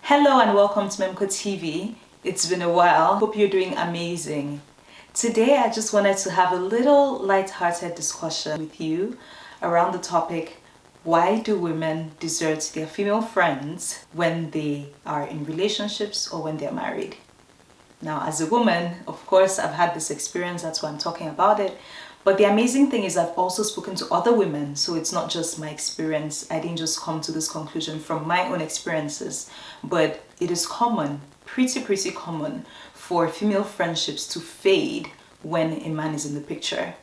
Hello and welcome to Memkoh TV. It's been a while. Hope you're doing amazing. Today I just wanted to have a little light-hearted discussion with you around the topic, why do women desert their female friends when they are in relationships or when they're married? Now, as a woman, of course, I've had this experience, that's why I'm talking about it. But the amazing thing is I've also spoken to other women, so it's not just my experience. I didn't just come to this conclusion from my own experiences, but it is common, pretty common for female friendships to fade when a man is in the picture.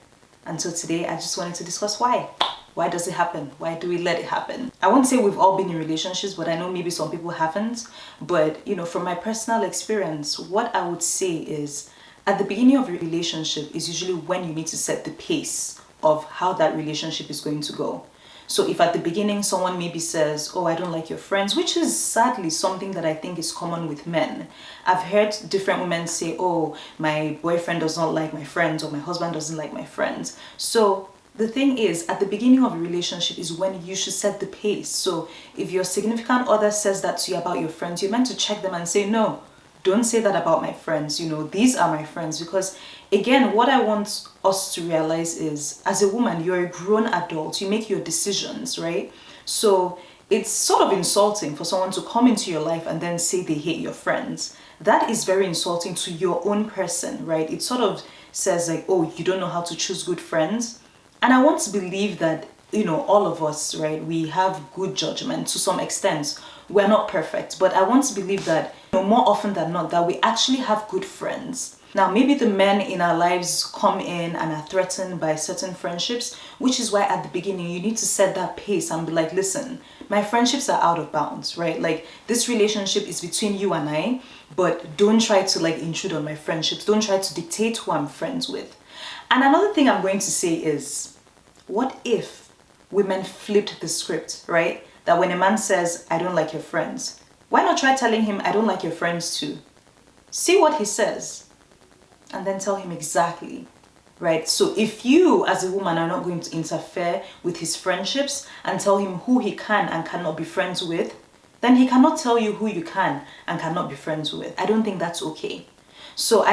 And so today I just wanted to discuss why. Why does it happen? Why do we let it happen? I won't say we've all been in relationships, but I know maybe some people haven't. But, from my personal experience, what I would say is at the beginning of a relationship is usually when you need to set the pace of how that relationship is going to go. So if at the beginning someone maybe says, oh, I don't like your friends, which is sadly something that I think is common with men. I've heard different women say, oh, my boyfriend does not like my friends, or my husband doesn't like my friends. So the thing is, at the beginning of a relationship is when you should set the pace. So if your significant other says that to you about your friends, you're meant to check them and say, no, don't say that about my friends. These are my friends. Because again, what I want us to realize is, as a woman, you're a grown adult. You make your decisions, right? So it's sort of insulting for someone to come into your life and then say they hate your friends. That is very insulting to your own person, right? It sort of says like, oh, you don't know how to choose good friends. And I want to believe that, all of us, right, we have good judgment to some extent. We're not perfect, but I want to believe that, more often than not, that we actually have good friends. Now, maybe the men in our lives come in and are threatened by certain friendships, which is why at the beginning you need to set that pace and be like, listen, my friendships are out of bounds, right? Like, this relationship is between you and I, but don't try to intrude on my friendships. Don't try to dictate who I'm friends with. And another thing I'm going to say is, what if women flipped the script, right? That when a man says, I don't like your friends, why not try telling him, I don't like your friends too? See what he says and then tell him exactly, right? So if you as a woman are not going to interfere with his friendships and tell him who he can and cannot be friends with, then he cannot tell you who you can and cannot be friends with. I don't think that's okay. So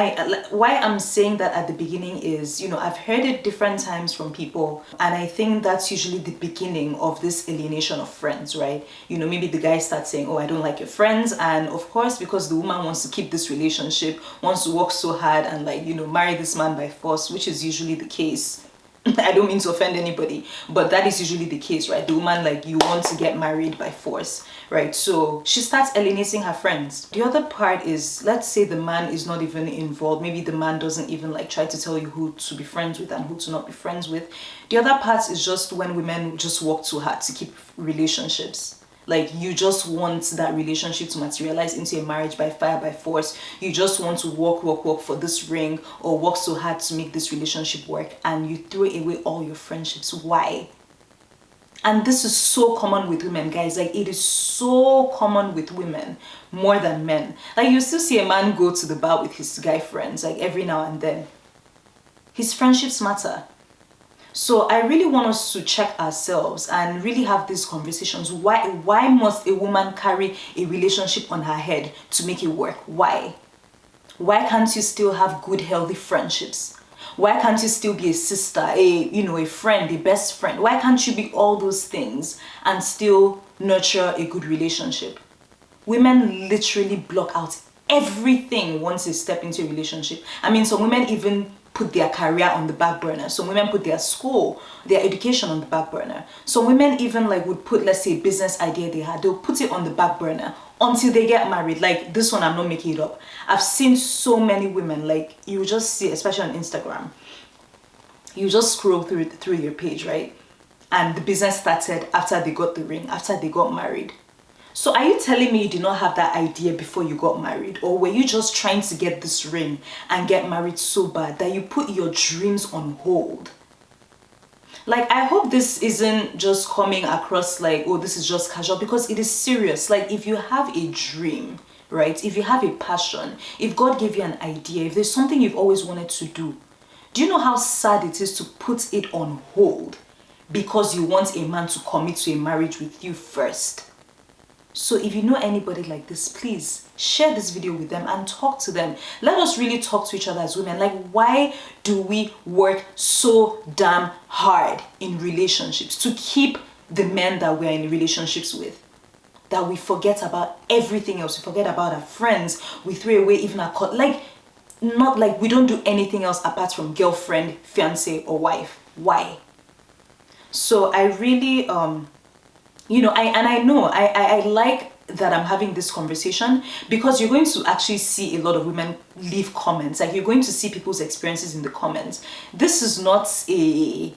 why I'm saying that at the beginning is, I've heard it different times from people, and I think that's usually the beginning of this alienation of friends, right? Maybe the guy starts saying, oh, I don't like your friends, and of course, because the woman wants to keep this relationship, wants to work so hard and marry this man by force, which is usually the case. I don't mean to offend anybody, but that is usually the case, right? The woman, you want to get married by force, right? So she starts alienating her friends. The other part is, let's say the man is not even involved. Maybe the man doesn't even try to tell you who to be friends with and who to not be friends with. The other part is just when women just work too hard to keep relationships. You just want that relationship to materialize into a marriage by fire, by force. You just want to work for this ring, or work so hard to make this relationship work, and you throw away all your friendships. Why? And this is so common with women, guys. It is so common with women more than men. You still see a man go to the bar with his guy friends, every now and then. His friendships matter. So I really want us to check ourselves and really have these conversations. Why must a woman carry a relationship on her head to make it work? Why? Why can't you still have good, healthy friendships? Why can't you still be a sister, a friend, a best friend? Why can't you be all those things and still nurture a good relationship? Women literally block out everything once they step into a relationship. I mean, some women even put their career on the back burner. Some women put their school, their education on the back burner. Some women even would put, let's say, a business idea they had, they'll put it on the back burner until they get married. This one, I'm not making it up. I've seen so many women, you just see, especially on Instagram, you just scroll through your page, right? And the business started after they got the ring, after they got married. So are you telling me you did not have that idea before you got married? Or were you just trying to get this ring and get married so bad that you put your dreams on hold? I hope this isn't just coming across oh, this is just casual, because it is serious. If you have a dream, right? If you have a passion, if God gave you an idea, if there's something you've always wanted to do you know how sad it is to put it on hold because you want a man to commit to a marriage with you first? So if you know anybody like this, please share this video with them and talk to them. Let us really talk to each other as women. Like, why do we work so damn hard in relationships to keep the men that we're in relationships with, that we forget about everything else? We forget about our friends. We throw away even our not like we don't do anything else apart from girlfriend, fiance, or wife. Why? So I really I like that I'm having this conversation, because you're going to actually see a lot of women leave comments. Like, you're going to see people's experiences in the comments. This is not a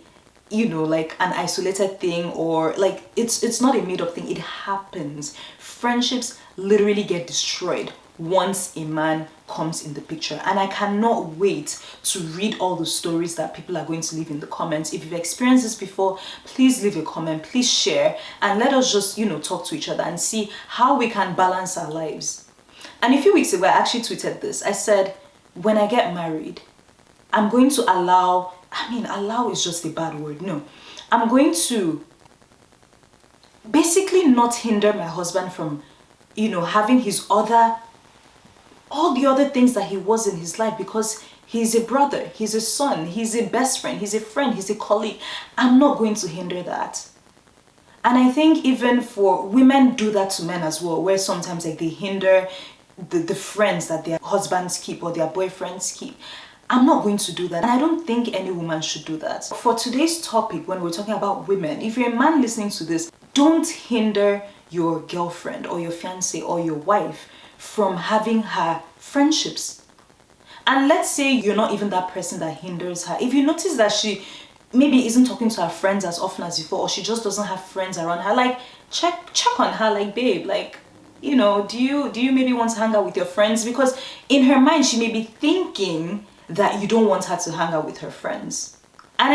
like an isolated thing, or like it's not a made-up thing. It happens. Friendships literally get destroyed once a man comes in the picture, and I cannot wait to read all the stories that people are going to leave in the comments. If you've experienced this before, please leave a comment, please share, and let us just talk to each other and see how we can balance our lives. And a few weeks ago, I actually tweeted this. I said, when I get married, I'm going to allow is just a bad word. No, I'm going to basically not hinder my husband from having all the other things that he was in his life, because he's a brother, he's a son, he's a best friend, he's a friend, he's a colleague. I'm not going to hinder that. And I think even for women do that to men as well, where sometimes like they hinder the friends that their husbands keep or their boyfriends keep. I'm not going to do that. And I don't think any woman should do that. For today's topic, when we're talking about women, if you're a man listening to this, don't hinder your girlfriend or your fiance or your wife from having her friendships. And let's say you're not even that person that hinders her. If you notice that she maybe isn't talking to her friends as often as before, or she just doesn't have friends around her, like check on her, like, babe, like, do you maybe want to hang out with your friends? Because in her mind, she may be thinking that you don't want her to hang out with her friends. And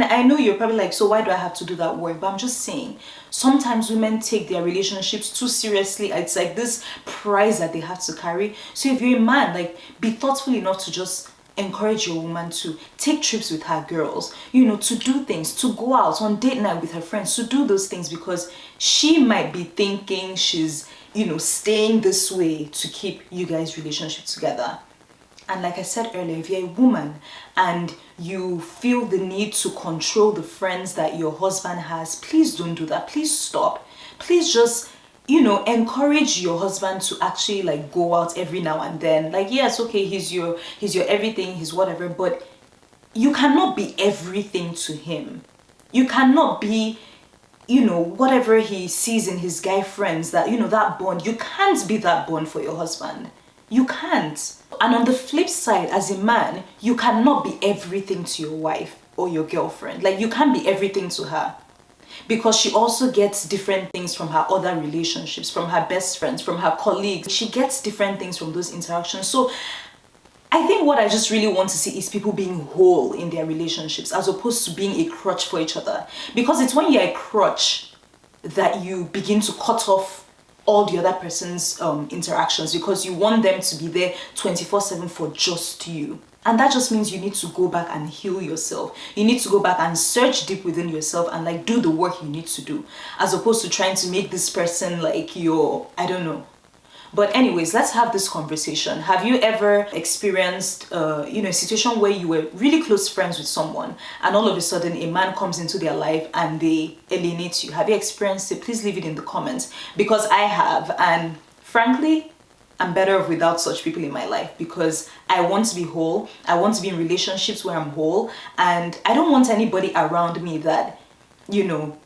I know you're probably like, so why do I have to do that work? But I'm just saying, sometimes women take their relationships too seriously. It's like this prize that they have to carry. So if you're a man, like, be thoughtful enough to just encourage your woman to take trips with her girls, to do things, to go out on date night with her friends, to do those things, because she might be thinking she's, staying this way to keep you guys' relationship together. And like I said earlier, if you're a woman and you feel the need to control the friends that your husband has, please don't do that. Please stop. Please just, encourage your husband to actually like go out every now and then. Like, yes, okay, he's your everything, he's whatever, but you cannot be everything to him. You cannot be, whatever he sees in his guy friends, that, that bond. You can't be that bond for your husband. You can't. And on the flip side, as a man, you cannot be everything to your wife or your girlfriend. Like, you can't be everything to her, because she also gets different things from her other relationships, from her best friends, from her colleagues. She gets different things from those interactions. So I think what I just really want to see is people being whole in their relationships, as opposed to being a crutch for each other. Because it's when you're a crutch that you begin to cut off all the other person's interactions, because you want them to be there 24/7 for just you. And that just means you need to go back and heal yourself. You need to go back and search deep within yourself and like do the work you need to do, as opposed to trying to make this person like your, I don't know. But anyways, let's have this conversation. Have you ever experienced, a situation where you were really close friends with someone and all of a sudden a man comes into their life and they alienate you? Have you experienced it? Please leave it in the comments, because I have. And frankly, I'm better off without such people in my life, because I want to be whole. I want to be in relationships where I'm whole, and I don't want anybody around me that,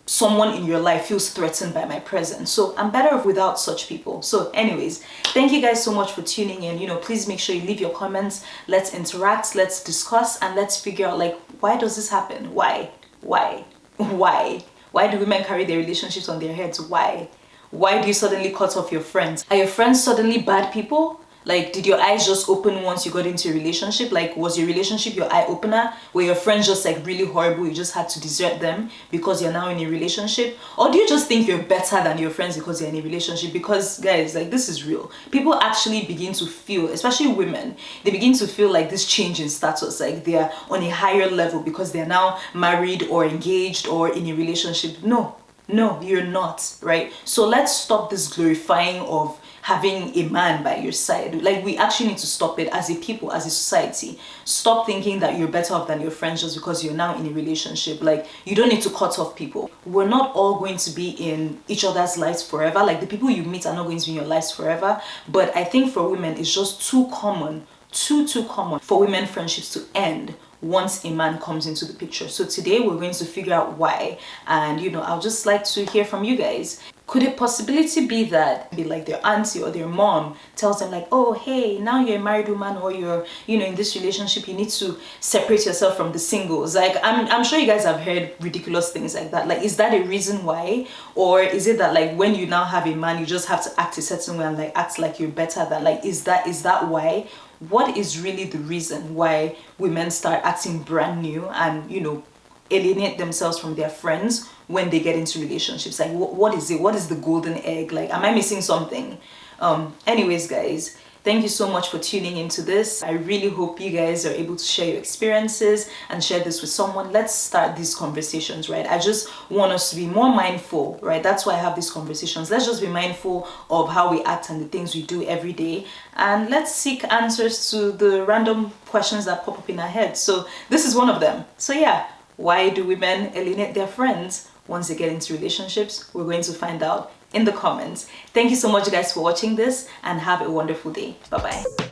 someone in your life feels threatened by my presence. So I'm better off without such people. So anyways, thank you guys so much for tuning in. Please make sure you leave your comments. Let's interact, let's discuss, and let's figure out, like, why does this happen? Why do women carry their relationships on their heads? Why do you suddenly cut off your friends? Are your friends suddenly bad people? Like, did your eyes just open once you got into a relationship? Like, was your relationship your eye opener? Were your friends just like really horrible, you just had to desert them because you're now in a relationship? Or do you just think you're better than your friends because you're in a relationship? Because guys, like, this is real. People actually begin to feel, especially women, they begin to feel like this change in status, like they are on a higher level because they're now married or engaged or in a relationship. No, No, you're not, right? So let's stop this glorifying of having a man by your side. Like, we actually need to stop it as a people, as a society. Stop thinking that you're better off than your friends just because you're now in a relationship. Like, you don't need to cut off people. We're not all going to be in each other's lives forever. Like, the people you meet are not going to be in your lives forever. But I think for women, it's just too common, too common for women friendships to end once a man comes into the picture. So today we're going to figure out why, and I'll just like to hear from you guys. Could a possibility be that like their auntie or their mom tells them like, oh hey, now you're a married woman, or you're in this relationship, you need to separate yourself from the singles? Like, I'm sure you guys have heard ridiculous things like that. Like, is that a reason why? Or is it that like when you now have a man, you just have to act a certain way and like act like you're better than, like, is that why? What is really the reason why women start acting brand new and alienate themselves from their friends when they get into relationships? Like, what is it? What is the golden egg? Like, am I missing something? Anyways, guys, thank you so much for tuning into this. I really hope you guys are able to share your experiences and share this with someone. Let's start these conversations, right? I just want us to be more mindful, right? That's why I have these conversations. Let's just be mindful of how we act and the things we do every day, and let's seek answers to the random questions that pop up in our heads. So this is one of them. So yeah, why do women alienate their friends once they get into relationships? We're going to find out in the comments. Thank you so much, guys, for watching this, and have a wonderful day. Bye bye.